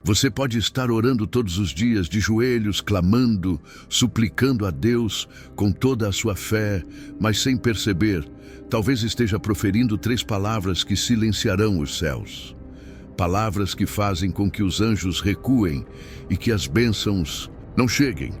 Você pode estar orando todos os dias de joelhos, clamando, suplicando a Deus com toda a sua fé, mas sem perceber, talvez esteja proferindo 3 palavras que silenciarão os céus. Palavras que fazem com que os anjos recuem e que as bênçãos não cheguem.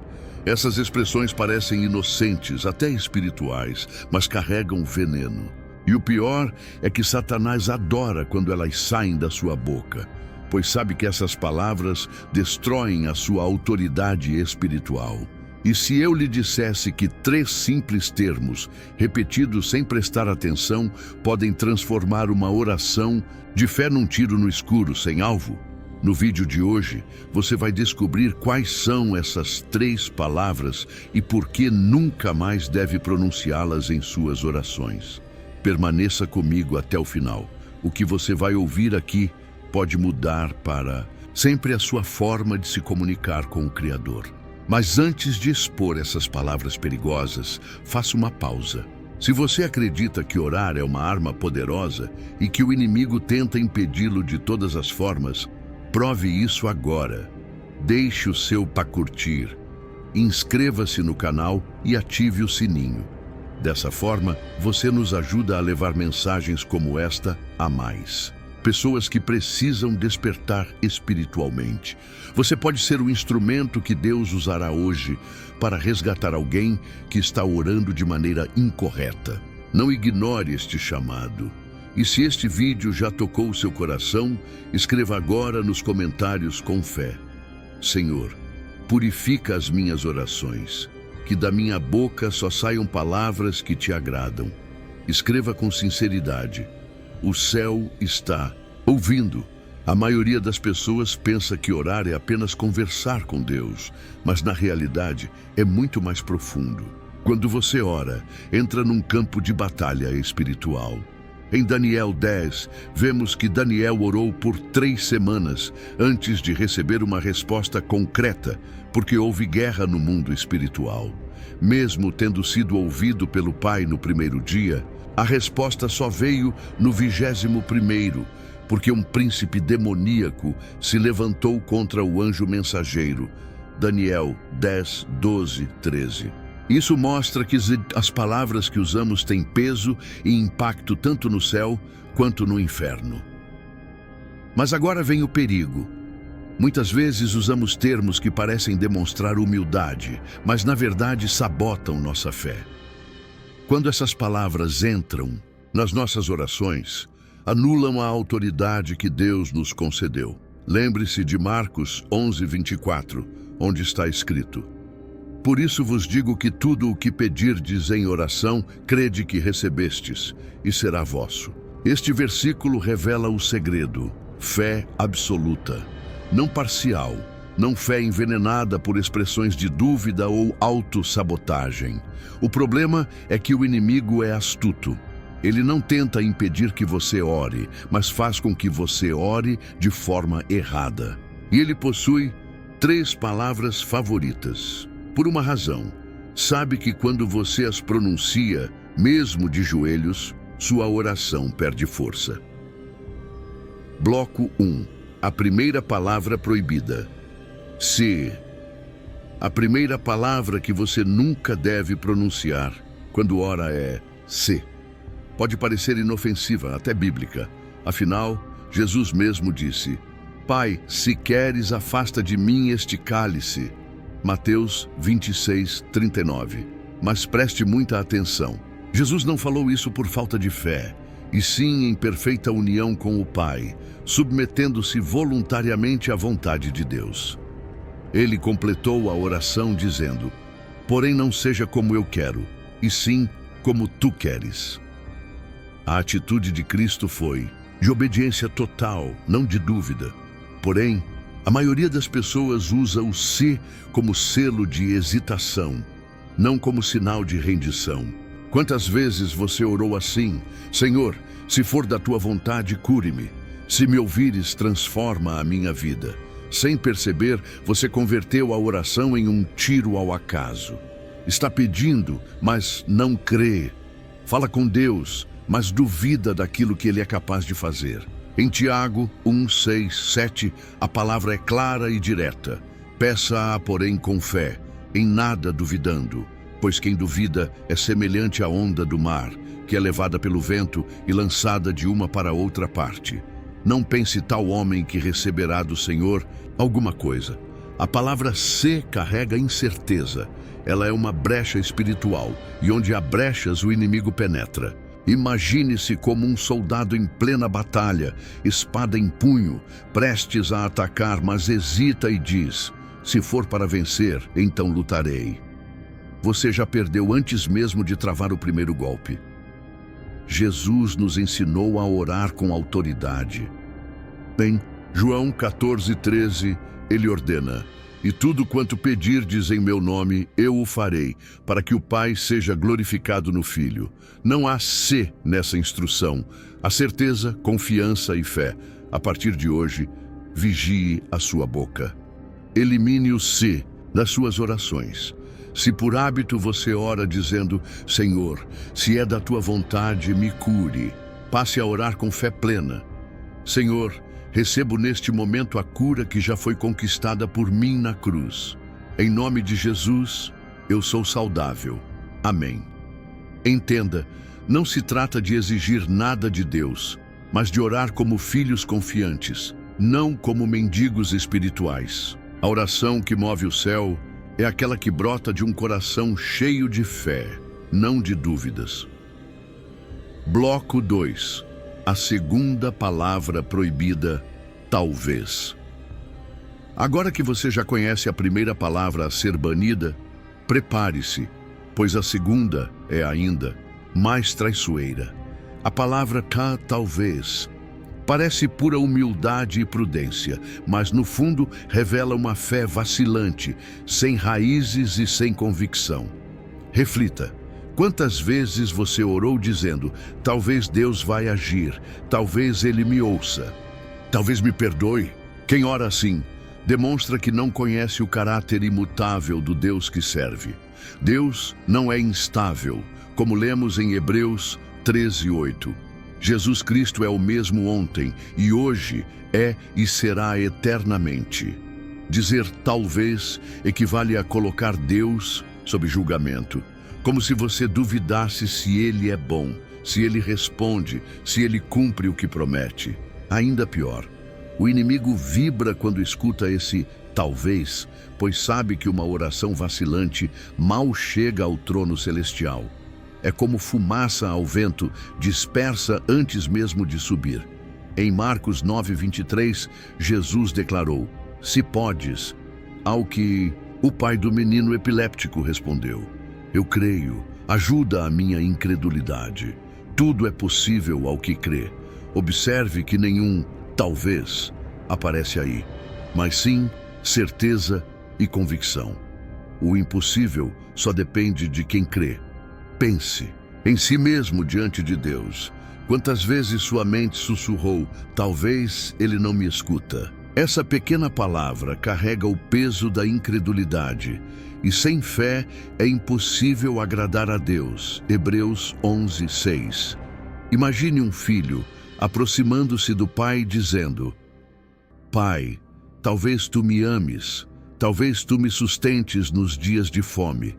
Essas expressões parecem inocentes, até espirituais, mas carregam veneno. E o pior é que Satanás adora quando elas saem da sua boca, pois sabe que essas palavras destroem a sua autoridade espiritual. E se eu lhe dissesse que 3 simples termos, repetidos sem prestar atenção, podem transformar uma oração de fé num tiro no escuro, sem alvo? No vídeo de hoje, você vai descobrir quais são essas 3 palavras e por que nunca mais deve pronunciá-las em suas orações. Permaneça comigo até o final. O que você vai ouvir aqui pode mudar para sempre a sua forma de se comunicar com o Criador. Mas antes de expor essas palavras perigosas, faça uma pausa. Se você acredita que orar é uma arma poderosa e que o inimigo tenta impedi-lo de todas as formas, prove isso agora. Deixe o seu curtir, inscreva-se no canal e ative o sininho. Dessa forma, você nos ajuda a levar mensagens como esta a mais. Pessoas que precisam despertar espiritualmente. Você pode ser o instrumento que Deus usará hoje para resgatar alguém que está orando de maneira incorreta. Não ignore este chamado. E se este vídeo já tocou o seu coração, escreva agora nos comentários com fé: Senhor, purifica as minhas orações, que da minha boca só saiam palavras que te agradam. Escreva com sinceridade: o céu está ouvindo. A maioria das pessoas pensa que orar é apenas conversar com Deus, mas na realidade é muito mais profundo. Quando você ora, entra num campo de batalha espiritual. Em Daniel 10, vemos que Daniel orou por 3 semanas antes de receber uma resposta concreta, porque houve guerra no mundo espiritual. Mesmo tendo sido ouvido pelo Pai no primeiro dia, a resposta só veio no 21º, porque um príncipe demoníaco se levantou contra o anjo mensageiro. Daniel 10, 12, 13. Isso mostra que as palavras que usamos têm peso e impacto tanto no céu quanto no inferno. Mas agora vem o perigo. Muitas vezes usamos termos que parecem demonstrar humildade, mas na verdade sabotam nossa fé. Quando essas palavras entram nas nossas orações, anulam a autoridade que Deus nos concedeu. Lembre-se de Marcos 11, 24, onde está escrito: Por isso vos digo que tudo o que pedirdes em oração, crede que recebestes, e será vosso. Este versículo revela o segredo: fé absoluta, não parcial, não fé envenenada por expressões de dúvida ou autossabotagem. O problema é que o inimigo é astuto. Ele não tenta impedir que você ore, mas faz com que você ore de forma errada. E ele possui 3 palavras favoritas. Por uma razão: sabe que quando você as pronuncia, mesmo de joelhos, sua oração perde força. Bloco 1. A primeira palavra proibida. Se. A primeira palavra que você nunca deve pronunciar quando ora é se. Pode parecer inofensiva, até bíblica. Afinal, Jesus mesmo disse: Pai, se queres, afasta de mim este cálice. Mateus 26, 39. Mas preste muita atenção. Jesus não falou isso por falta de fé, e sim em perfeita união com o Pai, submetendo-se voluntariamente à vontade de Deus. Ele completou a oração dizendo: Porém não seja como eu quero, e sim como tu queres. A atitude de Cristo foi de obediência total, não de dúvida. Porém, a maioria das pessoas usa o se como selo de hesitação, não como sinal de rendição. Quantas vezes você orou assim: Senhor, se for da tua vontade, cure-me. Se me ouvires, transforma a minha vida. Sem perceber, você converteu a oração em um tiro ao acaso. Está pedindo, mas não crê. Fala com Deus, mas duvida daquilo que Ele é capaz de fazer. Em Tiago 1, 6, 7, a palavra é clara e direta. Peça-a, porém, com fé, em nada duvidando, pois quem duvida é semelhante à onda do mar, que é levada pelo vento e lançada de uma para outra parte. Não pense tal homem que receberá do Senhor alguma coisa. A palavra "se" carrega incerteza. Ela é uma brecha espiritual, e onde há brechas o inimigo penetra. Imagine-se como um soldado em plena batalha, espada em punho, prestes a atacar, mas hesita e diz: "Se for para vencer, então lutarei." Você já perdeu antes mesmo de travar o primeiro golpe. Jesus nos ensinou a orar com autoridade. Em João 14:13, ele ordena: "E tudo quanto pedirdes em meu nome, eu o farei, para que o Pai seja glorificado no Filho." Não há "se" nessa instrução. Há certeza, confiança e fé. A partir de hoje, vigie a sua boca. Elimine o "se" das suas orações. Se por hábito você ora dizendo: "Senhor, se é da tua vontade, me cure", passe a orar com fé plena. "Senhor, recebo neste momento a cura que já foi conquistada por mim na cruz. Em nome de Jesus, eu sou saudável. Amém." Entenda, não se trata de exigir nada de Deus, mas de orar como filhos confiantes, não como mendigos espirituais. A oração que move o céu é aquela que brota de um coração cheio de fé, não de dúvidas. Bloco 2. A segunda palavra proibida, talvez. Agora que você já conhece a primeira palavra a ser banida, prepare-se, pois a segunda é ainda mais traiçoeira. A palavra talvez parece pura humildade e prudência, mas no fundo revela uma fé vacilante, sem raízes e sem convicção. Reflita. Quantas vezes você orou dizendo: "Talvez Deus vai agir, talvez Ele me ouça, talvez me perdoe"? Quem ora assim demonstra que não conhece o caráter imutável do Deus que serve. Deus não é instável, como lemos em Hebreus 13:8. Jesus Cristo é o mesmo ontem e hoje é e será eternamente. Dizer talvez equivale a colocar Deus sob julgamento, como se você duvidasse se Ele é bom, se Ele responde, se Ele cumpre o que promete. Ainda pior, o inimigo vibra quando escuta esse talvez, pois sabe que uma oração vacilante mal chega ao trono celestial. É como fumaça ao vento, dispersa antes mesmo de subir. Em Marcos 9:23, Jesus declarou: "Se podes." Ao que o pai do menino epiléptico respondeu: "Eu creio, ajuda a minha incredulidade." Tudo é possível ao que crê. Observe que nenhum talvez aparece aí, mas sim certeza e convicção. O impossível só depende de quem crê. Pense em si mesmo diante de Deus. Quantas vezes sua mente sussurrou: "Talvez Ele não me escuta"? Essa pequena palavra carrega o peso da incredulidade, e sem fé é impossível agradar a Deus. Hebreus 11:6. Imagine um filho aproximando-se do pai dizendo: "Pai, talvez tu me ames, talvez tu me sustentes nos dias de fome."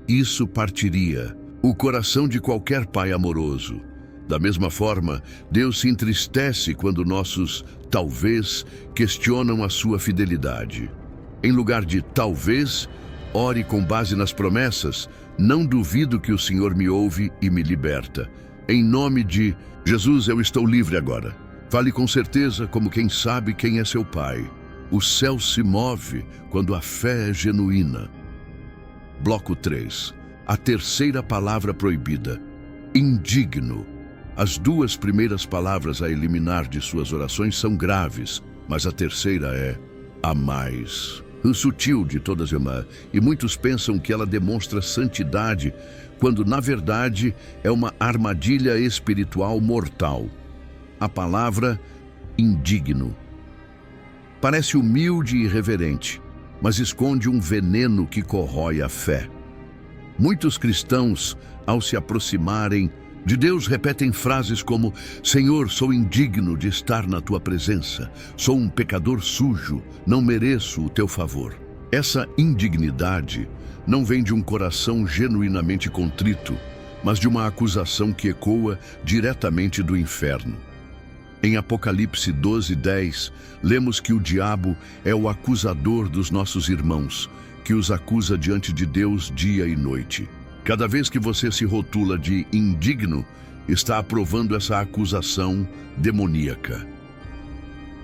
Isso partiria o coração de qualquer pai amoroso. Da mesma forma, Deus se entristece quando nossos talvez questionam a sua fidelidade. Em lugar de talvez, ore com base nas promessas: "Não duvido que o Senhor me ouve e me liberta. Em nome de Jesus, eu estou livre agora." Fale com certeza como quem sabe quem é seu pai. O céu se move quando a fé é genuína. Bloco 3. A terceira palavra proibida, indigno. As duas primeiras palavras a eliminar de suas orações são graves, mas a terceira é a mais sutil de todas elas, e muitos pensam que ela demonstra santidade, quando na verdade é uma armadilha espiritual mortal. A palavra indigno parece humilde e reverente, mas esconde um veneno que corrói a fé. Muitos cristãos, ao se aproximarem De Deus repetem frases como: Senhor, sou indigno de estar na tua presença. Sou um pecador sujo, não mereço o teu favor. Essa indignidade não vem de um coração genuinamente contrito, mas de uma acusação que ecoa diretamente do inferno. Em Apocalipse 12:10, lemos que o diabo é o acusador dos nossos irmãos, que os acusa diante de Deus dia e noite. Cada vez que você se rotula de indigno, está aprovando essa acusação demoníaca.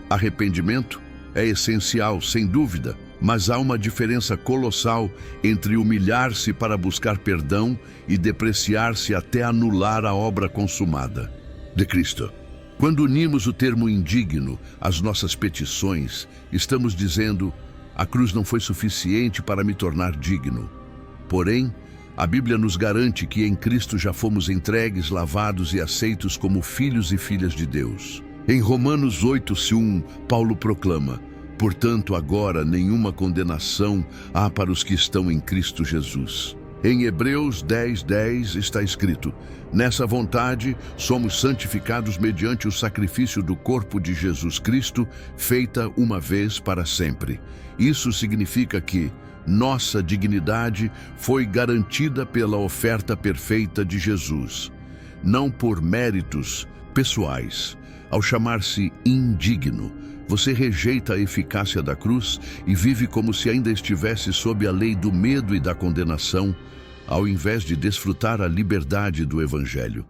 Arrependimento é essencial, sem dúvida, mas há uma diferença colossal entre humilhar-se para buscar perdão e depreciar-se até anular a obra consumada de Cristo. Quando unimos o termo indigno às nossas petições, estamos dizendo: a cruz não foi suficiente para me tornar digno. Porém, a Bíblia nos garante que em Cristo já fomos entregues, lavados e aceitos como filhos e filhas de Deus. Em Romanos 8:1, Paulo proclama: portanto, agora nenhuma condenação há para os que estão em Cristo Jesus. Em Hebreus 10:10 está escrito: nessa vontade somos santificados mediante o sacrifício do corpo de Jesus Cristo, feita uma vez para sempre. Isso significa que nossa dignidade foi garantida pela oferta perfeita de Jesus, não por méritos pessoais. Ao chamar-se indigno, você rejeita a eficácia da cruz e vive como se ainda estivesse sob a lei do medo e da condenação, ao invés de desfrutar a liberdade do Evangelho.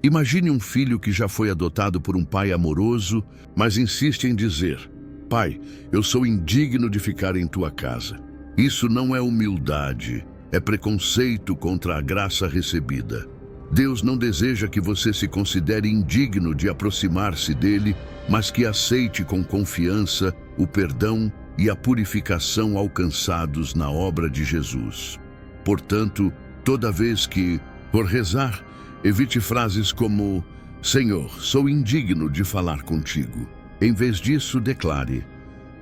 Imagine um filho que já foi adotado por um pai amoroso, mas insiste em dizer: pai, eu sou indigno de ficar em tua casa. Isso não é humildade, é preconceito contra a graça recebida. Deus não deseja que você se considere indigno de aproximar-se dele, mas que aceite com confiança o perdão e a purificação alcançados na obra de Jesus. Portanto, toda vez que for rezar, evite frases como: Senhor, sou indigno de falar contigo. Em vez disso, declare: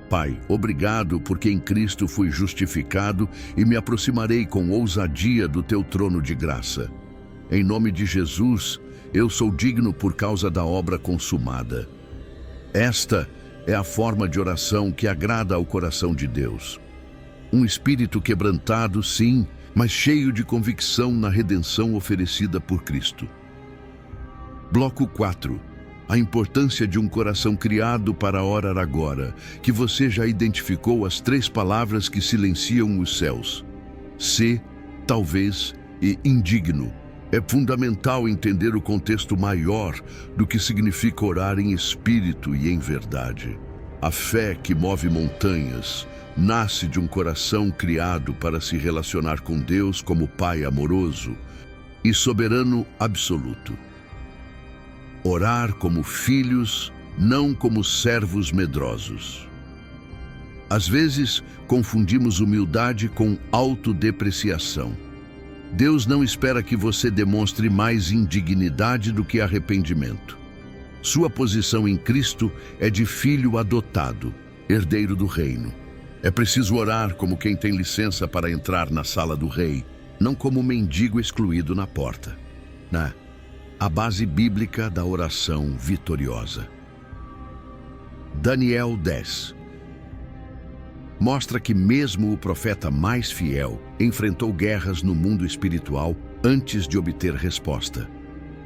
Pai, obrigado porque em Cristo fui justificado e me aproximarei com ousadia do teu trono de graça. Em nome de Jesus, eu sou digno por causa da obra consumada. Esta é a forma de oração que agrada ao coração de Deus. Um espírito quebrantado, sim, mas cheio de convicção na redenção oferecida por Cristo. Bloco 4. A importância de um coração criado para orar agora, que você já identificou as 3 palavras que silenciam os céus: se, talvez e indigno. É fundamental entender o contexto maior do que significa orar em espírito e em verdade. A fé que move montanhas nasce de um coração criado para se relacionar com Deus como Pai amoroso e soberano absoluto. Orar como filhos, não como servos medrosos. Às vezes, confundimos humildade com autodepreciação. Deus não espera que você demonstre mais indignidade do que arrependimento. Sua posição em Cristo é de filho adotado, herdeiro do reino. É preciso orar como quem tem licença para entrar na sala do rei, não como mendigo excluído na porta. A base bíblica da oração vitoriosa. Daniel 10 mostra que mesmo o profeta mais fiel enfrentou guerras no mundo espiritual antes de obter resposta.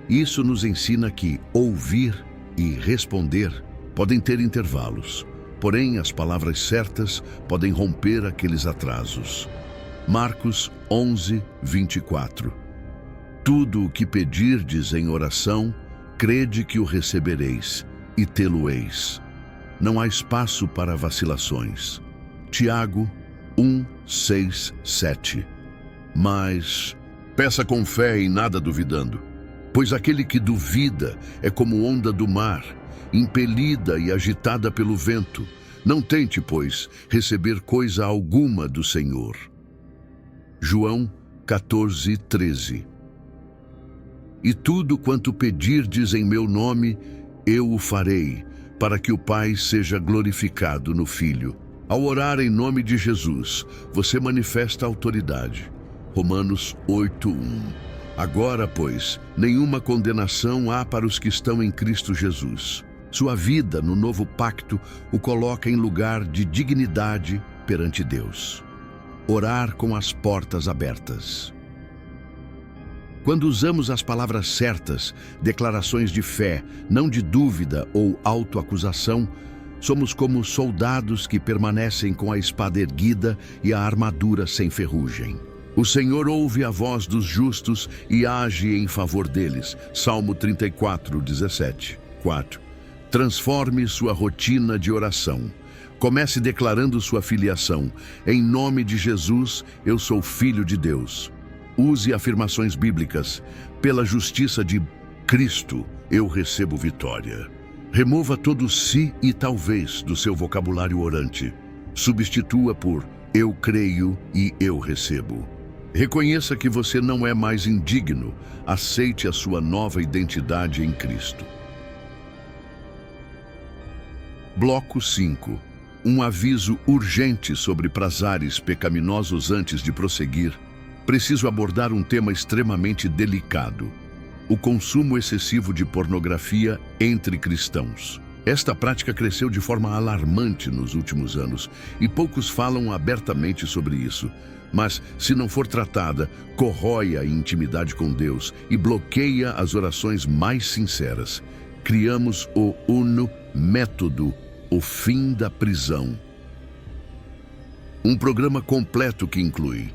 Isso nos ensina que ouvir e responder podem ter intervalos, porém as palavras certas podem romper aqueles atrasos. Marcos 11:24. Tudo o que pedirdes em oração, crede que o recebereis e tê-lo-eis. Não há espaço para vacilações. Tiago 1:6-7. Mas peça com fé e nada duvidando, pois aquele que duvida é como onda do mar, impelida e agitada pelo vento. Não tente, pois, receber coisa alguma do Senhor. João 14:13. E tudo quanto pedirdes em meu nome, eu o farei, para que o Pai seja glorificado no Filho. Ao orar em nome de Jesus, você manifesta autoridade. Romanos 8:1. Agora, pois, nenhuma condenação há para os que estão em Cristo Jesus. Sua vida no novo pacto o coloca em lugar de dignidade perante Deus. Orar com as portas abertas. Quando usamos as palavras certas, declarações de fé, não de dúvida ou autoacusação, somos como soldados que permanecem com a espada erguida e a armadura sem ferrugem. O Senhor ouve a voz dos justos e age em favor deles. Salmo 34, 17. 4. Transforme sua rotina de oração. Comece declarando sua filiação. Em nome de Jesus, eu sou filho de Deus. Use afirmações bíblicas. Pela justiça de Cristo, eu recebo vitória. Remova todo se e talvez do seu vocabulário orante. Substitua por eu creio e eu recebo. Reconheça que você não é mais indigno. Aceite a sua nova identidade em Cristo. Bloco 5. Um aviso urgente sobre prazeres pecaminosos antes de prosseguir. Preciso abordar um tema extremamente delicado: o consumo excessivo de pornografia entre cristãos. Esta prática cresceu de forma alarmante nos últimos anos e poucos falam abertamente sobre isso. Mas, se não for tratada, corrói a intimidade com Deus e bloqueia as orações mais sinceras. Criamos o UNO método, o fim da prisão. Um programa completo que inclui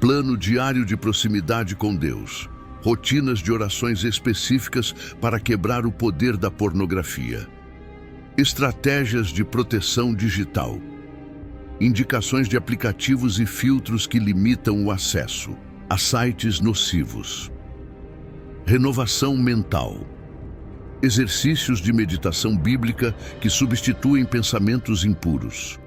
plano diário de proximidade com Deus, rotinas de orações específicas para quebrar o poder da pornografia, estratégias de proteção digital, indicações de aplicativos e filtros que limitam o acesso a sites nocivos, renovação mental, exercícios de meditação bíblica que substituem pensamentos impuros.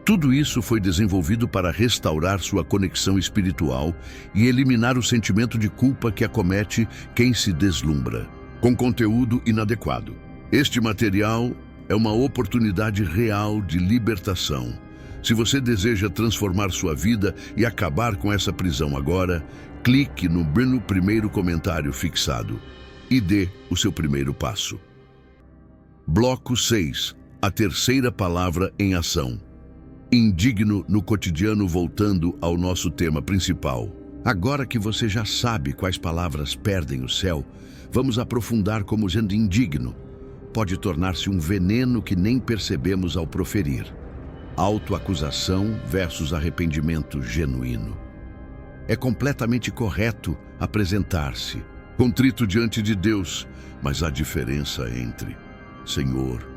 Tudo isso foi desenvolvido para restaurar sua conexão espiritual e eliminar o sentimento de culpa que acomete quem se deslumbra com conteúdo inadequado. Este material é uma oportunidade real de libertação. Se você deseja transformar sua vida e acabar com essa prisão agora, clique no primeiro comentário fixado e dê o seu primeiro passo. Bloco 6. A terceira palavra em ação. Indigno no cotidiano. Voltando ao nosso tema principal. Agora que você já sabe quais palavras perdem o céu, vamos aprofundar como sendo indigno. Pode tornar-se um veneno que nem percebemos ao proferir. Autoacusação versus arrependimento genuíno. É completamente correto apresentar-se contrito diante de Deus, mas há diferença entre: Senhor,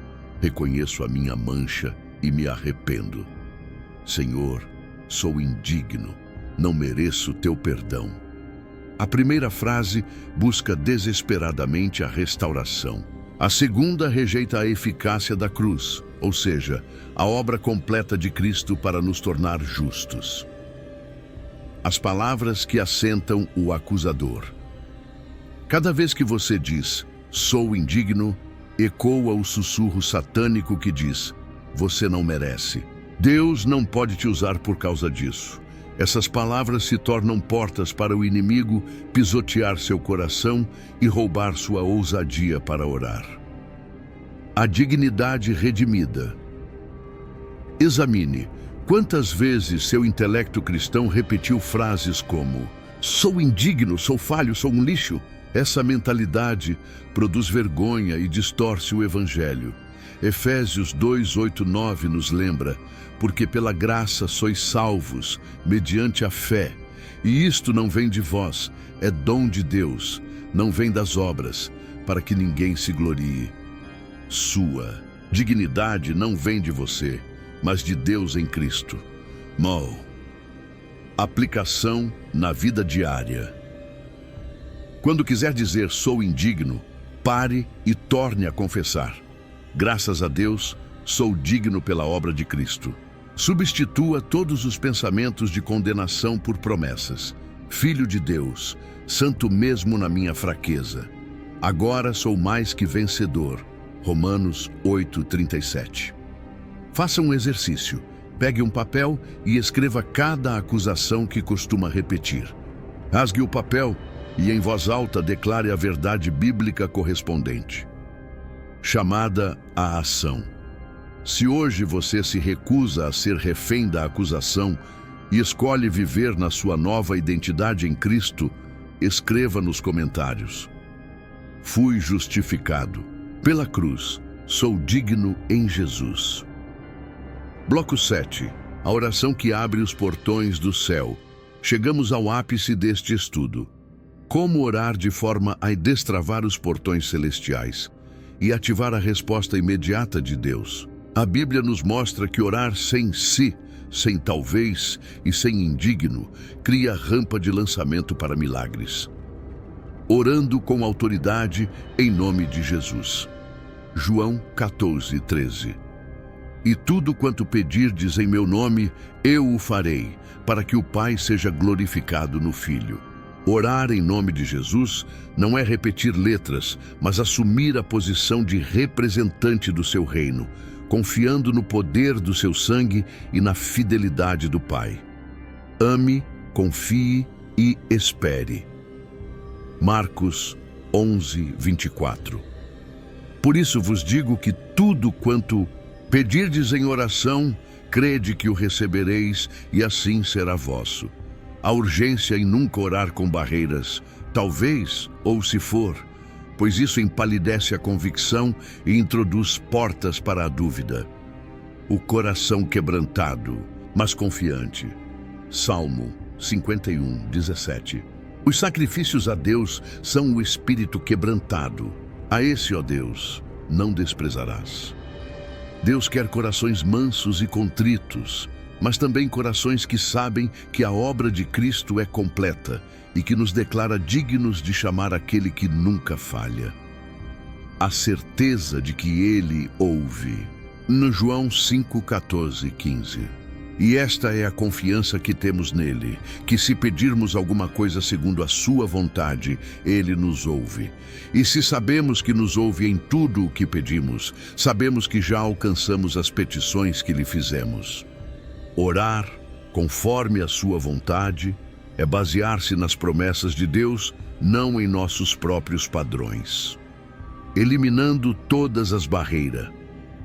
reconheço a minha mancha e me arrependo. Senhor, sou indigno, não mereço teu perdão. A primeira frase busca desesperadamente a restauração. A segunda rejeita a eficácia da cruz, ou seja, a obra completa de Cristo para nos tornar justos. As palavras que assentam o acusador. Cada vez que você diz, sou indigno, ecoa o sussurro satânico que diz, você não merece. Deus não pode te usar por causa disso. Essas palavras se tornam portas para o inimigo pisotear seu coração e roubar sua ousadia para orar. A dignidade redimida. Examine quantas vezes seu intelecto cristão repetiu frases como: sou indigno, sou falho, sou um lixo. Essa mentalidade produz vergonha e distorce o Evangelho. Efésios 2, 8, 9 nos lembra: porque pela graça sois salvos, mediante a fé. E isto não vem de vós, é dom de Deus, não vem das obras, para que ninguém se glorie. Sua dignidade não vem de você, mas de Deus em Cristo. Aplicação na vida diária. Quando quiser dizer sou indigno, pare e torne a confessar. Graças a Deus, sou digno pela obra de Cristo. Substitua todos os pensamentos de condenação por promessas. Filho de Deus, santo mesmo na minha fraqueza. Agora sou mais que vencedor. Romanos 8:37. Faça um exercício. Pegue um papel e escreva cada acusação que costuma repetir. Rasgue o papel e em voz alta declare a verdade bíblica correspondente. Chamada à ação. Se hoje você se recusa a ser refém da acusação e escolhe viver na sua nova identidade em Cristo, escreva nos comentários: fui justificado pela cruz, sou digno em Jesus. Bloco 7. A oração que abre os portões do céu. Chegamos ao ápice deste estudo. Como orar de forma a destravar os portões celestiais e ativar a resposta imediata de Deus. A Bíblia nos mostra que orar sem se, sem talvez e sem indigno cria rampa de lançamento para milagres. Orando com autoridade em nome de Jesus. João 14:13. E tudo quanto pedirdes em meu nome, eu o farei, para que o Pai seja glorificado no Filho. Orar em nome de Jesus não é repetir letras, mas assumir a posição de representante do seu reino, confiando no poder do seu sangue e na fidelidade do Pai. Ame, confie e espere. Marcos 11:24. Por isso vos digo que tudo quanto pedirdes em oração, crede que o recebereis e assim será vosso. A urgência em nunca orar com barreiras, talvez ou se for, pois isso empalidece a convicção e introduz portas para a dúvida. O coração quebrantado, mas confiante. Salmo 51:17. Os sacrifícios a Deus são o espírito quebrantado. A esse, ó Deus, não desprezarás. Deus quer corações mansos e contritos, mas também corações que sabem que a obra de Cristo é completa e que nos declara dignos de chamar aquele que nunca falha. A certeza de que Ele ouve. No João 5:14-15. E esta é a confiança que temos nele, que se pedirmos alguma coisa segundo a sua vontade, ele nos ouve. E se sabemos que nos ouve em tudo o que pedimos, sabemos que já alcançamos as petições que lhe fizemos. Orar, conforme a sua vontade, é basear-se nas promessas de Deus, não em nossos próprios padrões. Eliminando todas as barreiras,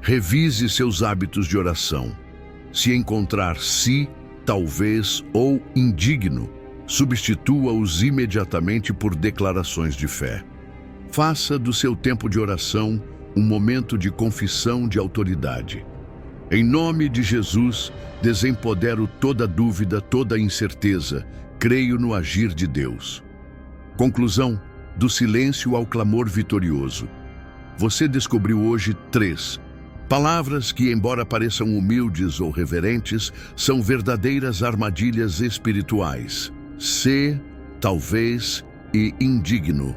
revise seus hábitos de oração. Se encontrar se, talvez ou indigno, substitua-os imediatamente por declarações de fé. Faça do seu tempo de oração um momento de confissão de autoridade. Em nome de Jesus, desempodero toda dúvida, toda incerteza, creio no agir de Deus. Conclusão: do silêncio ao clamor vitorioso. Você descobriu hoje 3 palavras que, embora pareçam humildes ou reverentes, são verdadeiras armadilhas espirituais. Se, talvez e indigno.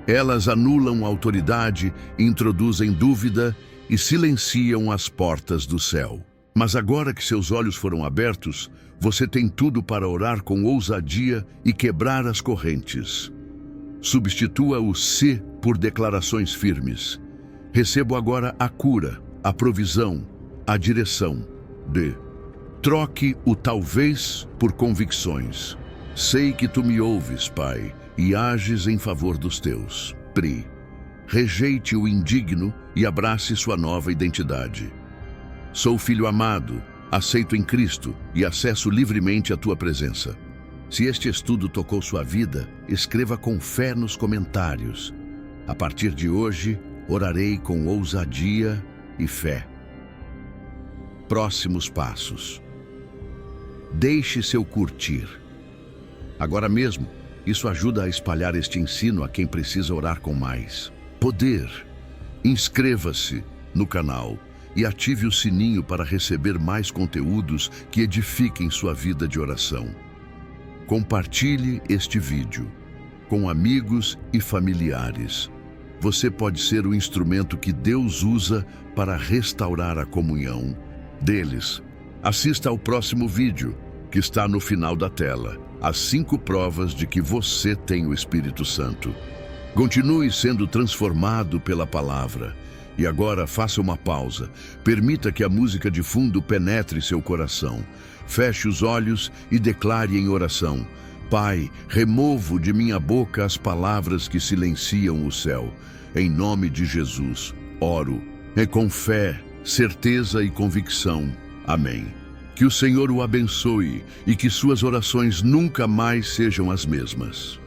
Elas anulam a autoridade, introduzem dúvida e silenciam as portas do céu. Mas agora que seus olhos foram abertos, você tem tudo para orar com ousadia e quebrar as correntes. Substitua o se por declarações firmes. Recebo agora a cura, a provisão, a direção. Troque o talvez por convicções. Sei que tu me ouves, Pai, e ages em favor dos teus. Rejeite o indigno e abrace sua nova identidade. Sou filho amado, aceito em Cristo e acesso livremente a tua presença. Se este estudo tocou sua vida, escreva com fé nos comentários. A partir de hoje, orarei com ousadia e fé. Próximos passos. Deixe seu curtir. Agora mesmo, isso ajuda a espalhar este ensino a quem precisa orar com mais poder. Inscreva-se no canal e ative o sininho para receber mais conteúdos que edifiquem sua vida de oração. Compartilhe este vídeo com amigos e familiares. Você pode ser o instrumento que Deus usa para restaurar a comunhão deles. Assista ao próximo vídeo, que está no final da tela. As 5 provas de que você tem o Espírito Santo. Continue sendo transformado pela palavra. E agora faça uma pausa. Permita que a música de fundo penetre seu coração. Feche os olhos e declare em oração: Pai, removo de minha boca as palavras que silenciam o céu. Em nome de Jesus, oro. É com fé, certeza e convicção. Amém. Que o Senhor o abençoe e que suas orações nunca mais sejam as mesmas.